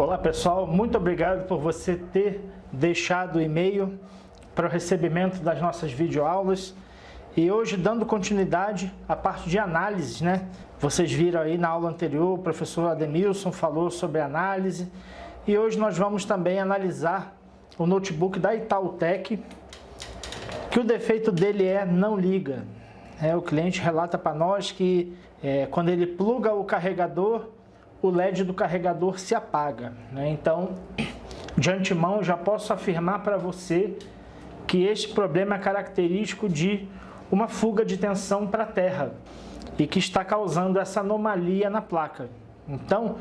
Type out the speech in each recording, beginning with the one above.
Olá pessoal, muito obrigado por você ter deixado o e-mail para o recebimento das nossas videoaulas. E hoje, dando continuidade à parte de análises, né? Vocês viram aí na aula anterior, o professor Ademilson falou sobre análise. E hoje nós vamos também analisar o notebook da Itautec, que o defeito dele é não liga. O cliente relata para nós que quando ele pluga o carregador, o LED do carregador se apaga. Então, de antemão, já posso afirmar para você que este problema é característico de uma fuga de tensão para a terra e que está causando essa anomalia na placa. Então,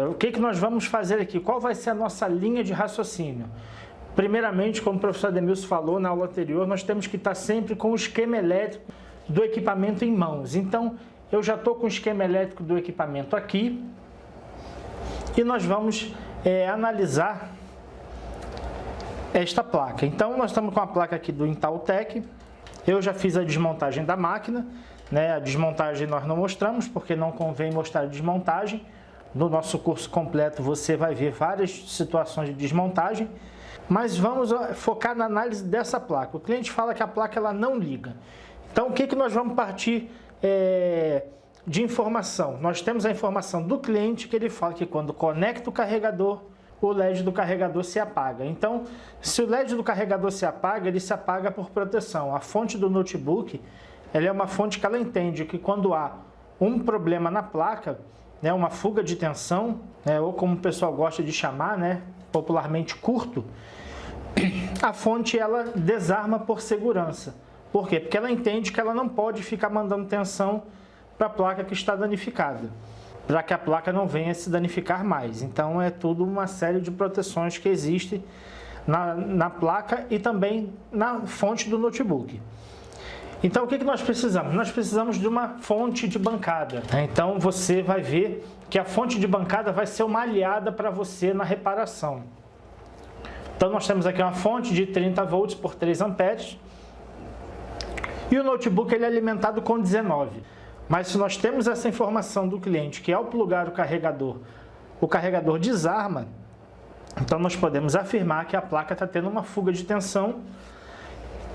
o que nós vamos fazer aqui? Qual vai ser a nossa linha de raciocínio? Primeiramente, como o professor Ademilson falou na aula anterior, nós temos que estar sempre com o esquema elétrico do equipamento em mãos. Então, eu já estou com o esquema elétrico do equipamento aqui e nós vamos analisar esta placa. Então, nós estamos com a placa aqui do Itautec. Eu já fiz a desmontagem da máquina, né? A desmontagem nós não mostramos porque não convém mostrar a desmontagem. No nosso curso completo você vai ver várias situações de desmontagem, mas vamos focar na análise dessa placa. O cliente fala que a placa ela não liga. Então, o que nós vamos partir de informação? Nós temos a informação do cliente que ele fala que quando conecta o carregador, o LED do carregador se apaga. Então, se o LED do carregador se apaga, ele se apaga por proteção. A fonte do notebook, ela é uma fonte que ela entende que quando há um problema na placa, né, uma fuga de tensão, né, ou como o pessoal gosta de chamar, né, popularmente curto, a fonte ela desarma por segurança. Por quê? Porque ela entende que ela não pode ficar mandando tensão para a placa que está danificada, para que a placa não venha se danificar mais. Então é tudo uma série de proteções que existe na placa e também na fonte do notebook. Então o que nós precisamos? Nós precisamos de uma fonte de bancada. Então você vai ver que a fonte de bancada vai ser uma aliada para você na reparação. Então nós temos aqui uma fonte de 30 volts por 3 amperes. E o notebook ele é alimentado com 19. Mas se nós temos essa informação do cliente que ao plugar o carregador desarma, então nós podemos afirmar que a placa está tendo uma fuga de tensão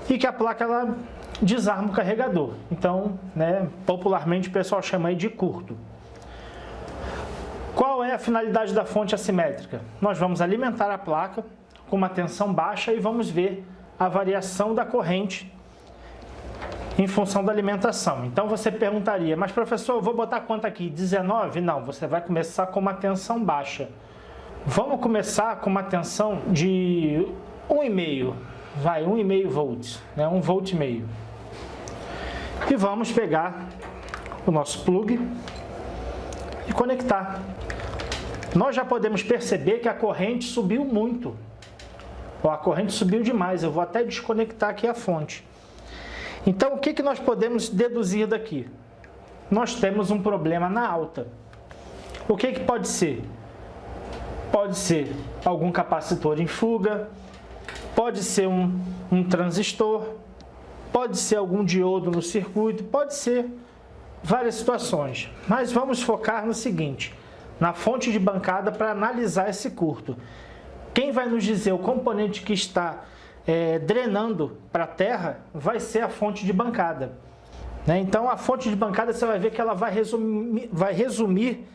e que a placa ela desarma o carregador. Então, né, popularmente o pessoal chama aí de curto. Qual é a finalidade da fonte assimétrica? Nós vamos alimentar a placa com uma tensão baixa e vamos ver a variação da corrente em função da alimentação. Então você perguntaria, mas professor, eu vou botar quanto aqui? 19? Não, você vai começar com uma tensão baixa. Vamos começar com uma tensão de 1,5, 1,5 volts, né? 1,5 volt. E vamos pegar o nosso plug e conectar. Nós já podemos perceber que a corrente subiu muito. A corrente subiu demais, eu vou até desconectar aqui a fonte. Então, o que nós podemos deduzir daqui? Nós temos um problema na alta. O que pode ser? Pode ser algum capacitor em fuga, pode ser um transistor, pode ser algum diodo no circuito, pode ser várias situações. Mas vamos focar no seguinte, na fonte de bancada para analisar esse curto. Quem vai nos dizer o componente que está drenando para a terra vai ser a fonte de bancada, né? Então a fonte de bancada você vai ver que ela vai resumir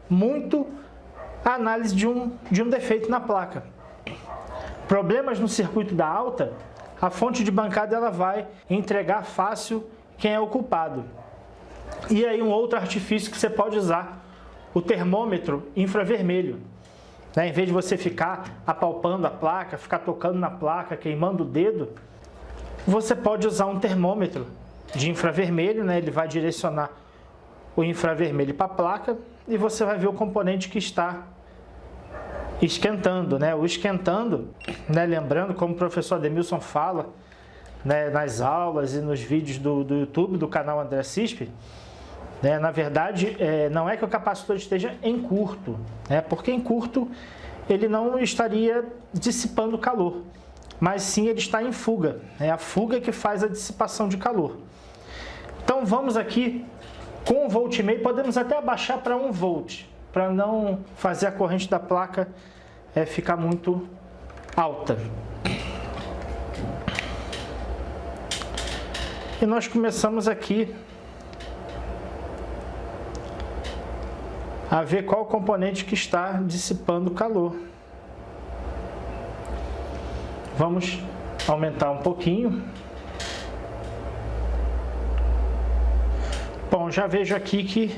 muito a análise de um defeito na placa. Problemas no circuito da alta, a fonte de bancada ela vai entregar fácil quem é o culpado. E aí um outro artifício que você pode usar, o termômetro infravermelho. Em vez de você ficar apalpando a placa, ficar tocando na placa, queimando o dedo, você pode usar um termômetro de infravermelho, né? Ele vai direcionar o infravermelho para a placa e você vai ver o componente que está esquentando, né? O esquentando, né? Lembrando, como o professor Ademilson fala, né, nas aulas e nos vídeos do YouTube, do canal André Cispe, na verdade, não é que o capacitor esteja em curto, né? Porque em curto ele não estaria dissipando calor, mas sim ele está em fuga. É a fuga que faz a dissipação de calor. Então vamos aqui com 1,5 volt, podemos até abaixar para 1 volt. para não fazer a corrente da placa ficar muito alta. E nós começamos aqui a ver qual componente que está dissipando calor. Vamos aumentar um pouquinho. Bom, já vejo aqui que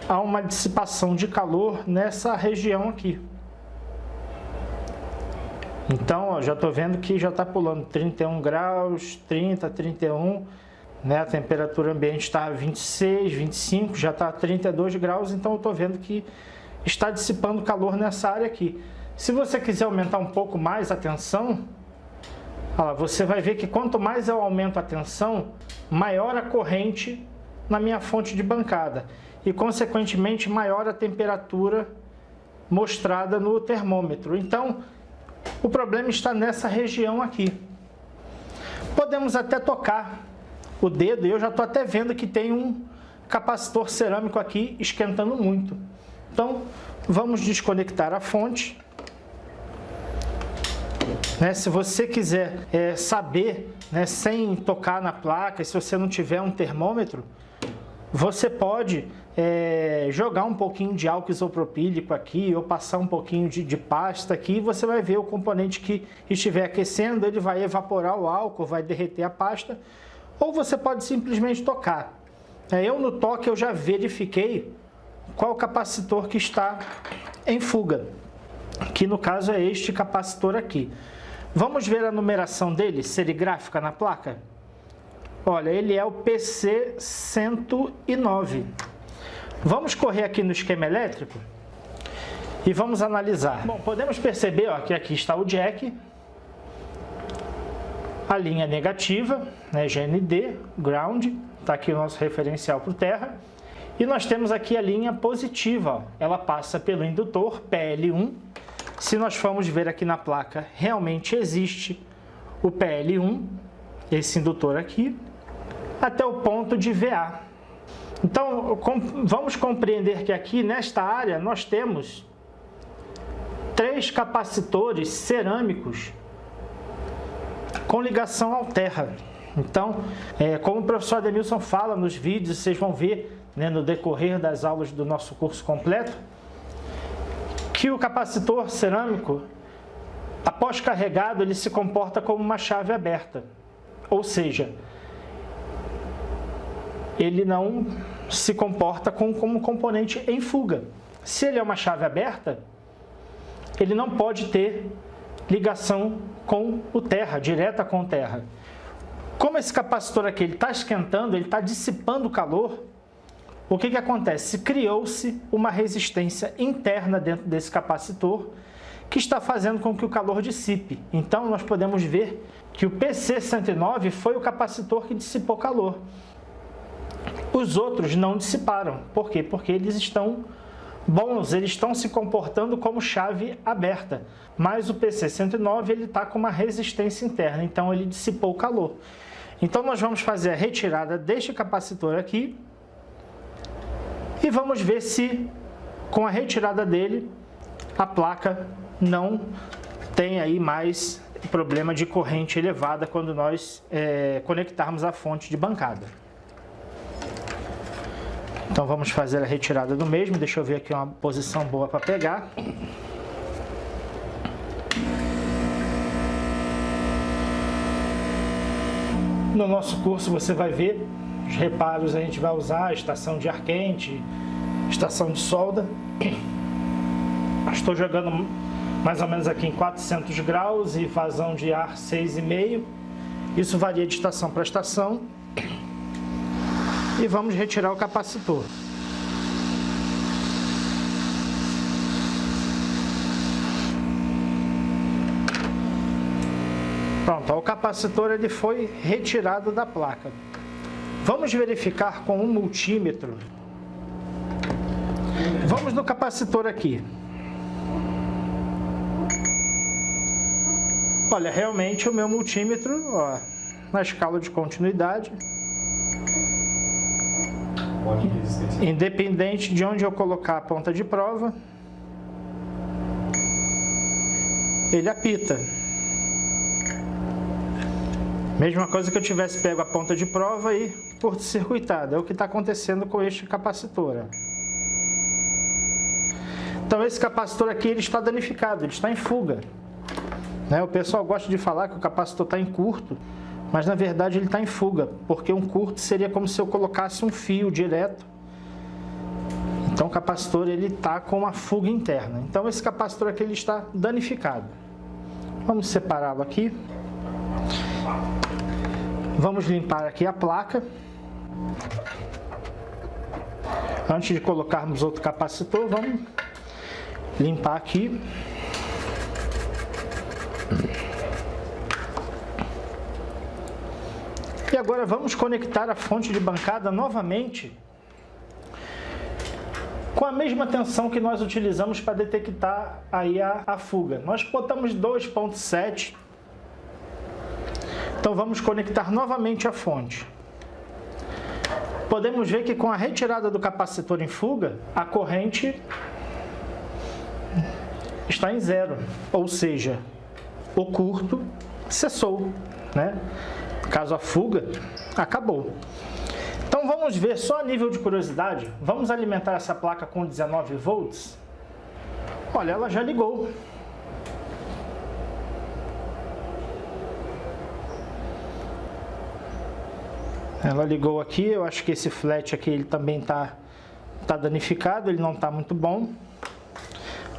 há uma dissipação de calor nessa região aqui. Então, ó, já estou vendo que já está pulando 31 graus, 30, 31, né? A temperatura ambiente está 26, 25, já está 32 graus, então eu estou vendo que está dissipando calor nessa área aqui. Se você quiser aumentar um pouco mais a tensão, ó, você vai ver que quanto mais eu aumento a tensão, maior a corrente na minha fonte de bancada e, consequentemente, maior a temperatura mostrada no termômetro. Então, o problema está nessa região aqui. Podemos até tocar o dedo, e eu já estou até vendo que tem um capacitor cerâmico aqui esquentando muito. Então, vamos desconectar a fonte. Se você quiser saber, sem tocar na placa, se você não tiver um termômetro, você pode jogar um pouquinho de álcool isopropílico aqui ou passar um pouquinho de pasta aqui, e você vai ver o componente que estiver aquecendo, ele vai evaporar o álcool, vai derreter a pasta, ou você pode simplesmente tocar. Eu no toque eu já verifiquei qual capacitor que está em fuga, que no caso é este capacitor aqui. Vamos ver a numeração dele, serigráfica na placa? Olha, ele é o PC109. Vamos correr aqui no esquema elétrico e vamos analisar. Bom, podemos perceber que aqui está o jack, a linha negativa, GND, ground, está aqui o nosso referencial para o terra. E nós temos aqui a linha positiva, ela passa pelo indutor PL1. Se nós formos ver aqui na placa, realmente existe o PL1, esse indutor aqui, até o ponto de VA. Então, vamos compreender que aqui nesta área nós temos 3 capacitores cerâmicos com ligação ao terra. Então, como o professor Ademilson fala nos vídeos, vocês vão ver no decorrer das aulas do nosso curso completo, que o capacitor cerâmico, após carregado, ele se comporta como uma chave aberta. Ou seja, ele não se comporta como um componente em fuga. Se ele é uma chave aberta, ele não pode ter ligação com o terra, direta com o terra. Como esse capacitor aqui está esquentando, ele está dissipando calor, o que acontece? Criou-se uma resistência interna dentro desse capacitor que está fazendo com que o calor dissipe. Então, nós podemos ver que o PC109 foi o capacitor que dissipou calor. Os outros não dissiparam. Por quê? Porque eles estão bons, eles estão se comportando como chave aberta. Mas o PC109 ele está com uma resistência interna, então ele dissipou o calor. Então, nós vamos fazer a retirada deste capacitor aqui e vamos ver se, com a retirada dele, a placa não tem aí mais problema de corrente elevada quando nós conectarmos a fonte de bancada. Então vamos fazer a retirada do mesmo. Deixa eu ver aqui uma posição boa para pegar. No nosso curso você vai ver os reparos, a gente vai usar a estação de ar quente, estação de solda. Estou jogando mais ou menos aqui em 400 graus e vazão de ar 6,5. Isso varia de estação para estação. E vamos retirar o capacitor. Pronto, o capacitor ele foi retirado da placa. Vamos verificar com um multímetro. Vamos no capacitor aqui. Olha, realmente o meu multímetro, na escala de continuidade, Independente de onde eu colocar a ponta de prova, ele apita. Mesma coisa que eu tivesse pego a ponta de prova e curto-circuitado. É o que está acontecendo com este capacitor. Então esse capacitor aqui ele está danificado, ele está em fuga. O pessoal gosta de falar que o capacitor está em curto, mas na verdade ele está em fuga, porque um curto seria como se eu colocasse um fio direto. Então o capacitor ele está com uma fuga interna. Então esse capacitor aqui ele está danificado. Vamos separá-lo aqui. Vamos limpar aqui a placa. Antes de colocarmos outro capacitor, vamos limpar aqui. E agora vamos conectar a fonte de bancada novamente com a mesma tensão que nós utilizamos para detectar aí a fuga. Nós botamos 2.7. Então vamos conectar novamente a fonte. Podemos ver que com a retirada do capacitor em fuga, a corrente está em zero, ou seja, o curto cessou, No caso a fuga acabou. Então vamos ver só a nível de curiosidade, vamos alimentar essa placa com 19 volts. Olha, ela já ligou. Ela ligou aqui, eu acho que esse flat aqui ele também tá danificado, ele não está muito bom.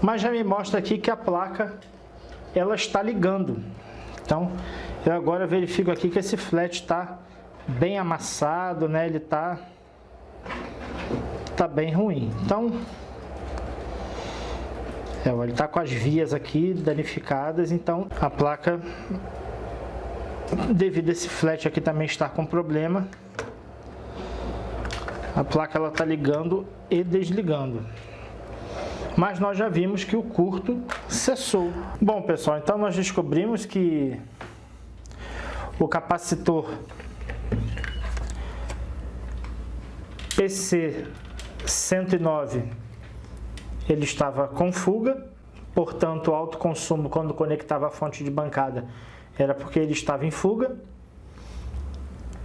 Mas já me mostra aqui que a placa ela está ligando. Então eu agora verifico aqui que esse flat está bem amassado, ele tá bem ruim. Então ele está com as vias aqui danificadas, então a placa, devido a esse flat aqui também estar com problema, a placa ela está ligando e desligando. Mas nós já vimos que o curto cessou. Bom, pessoal, então nós descobrimos que o capacitor PC109 ele estava com fuga, portanto o alto consumo quando conectava a fonte de bancada era porque ele estava em fuga.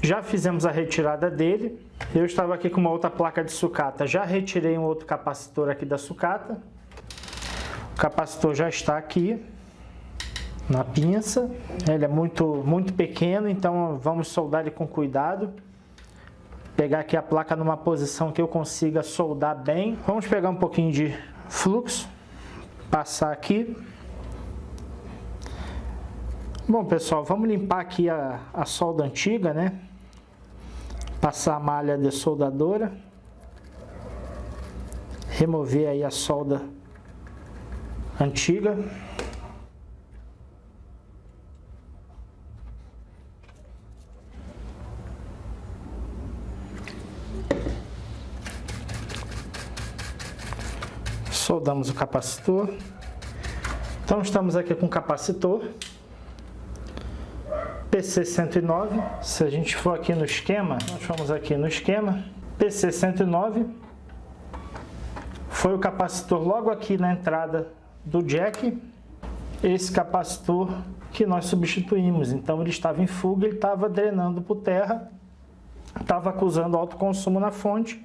Já fizemos a retirada dele. Eu estava aqui com uma outra placa de sucata, já retirei um outro capacitor aqui da sucata. O capacitor já está aqui na pinça, ele é muito pequeno, então vamos soldar ele com cuidado. Pegar aqui a placa numa posição que eu consiga soldar bem. Vamos pegar um pouquinho de fluxo, passar aqui. Bom, pessoal, vamos limpar aqui a solda antiga, Passar a malha de soldadora. Remover aí a solda antiga. Soldamos o capacitor. Então estamos aqui com o capacitor PC109. Se a gente for aqui no esquema, nós vamos aqui no esquema, PC109 foi o capacitor logo aqui na entrada do jack, esse capacitor que nós substituímos. Então ele estava em fuga, ele estava drenando por terra, estava acusando alto consumo na fonte.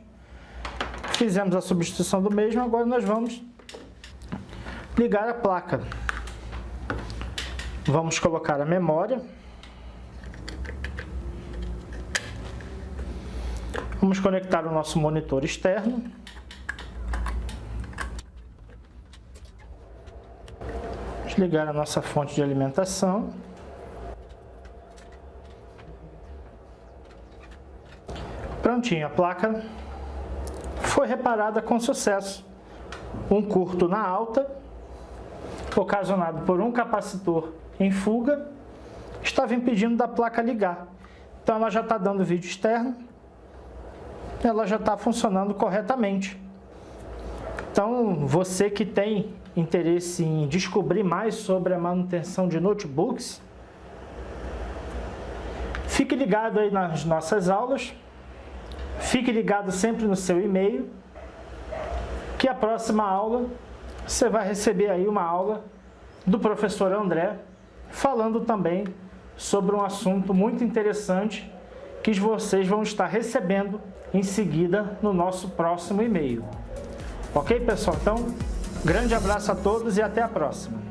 Fizemos a substituição do mesmo, agora nós vamos ligar a placa. Vamos colocar a memória. Vamos conectar o nosso monitor externo. Desligar a nossa fonte de alimentação. Prontinho, a placa foi reparada com sucesso. Um curto na alta, ocasionado por um capacitor em fuga, estava impedindo da placa ligar. Então ela já está dando vídeo externo, ela já está funcionando corretamente. Então você que tem interesse em descobrir mais sobre a manutenção de notebooks, fique ligado aí nas nossas aulas. Fique ligado sempre no seu e-mail, que a próxima aula você vai receber aí uma aula do professor André, falando também sobre um assunto muito interessante que vocês vão estar recebendo em seguida no nosso próximo e-mail. Ok, pessoal? Então, grande abraço a todos e até a próxima.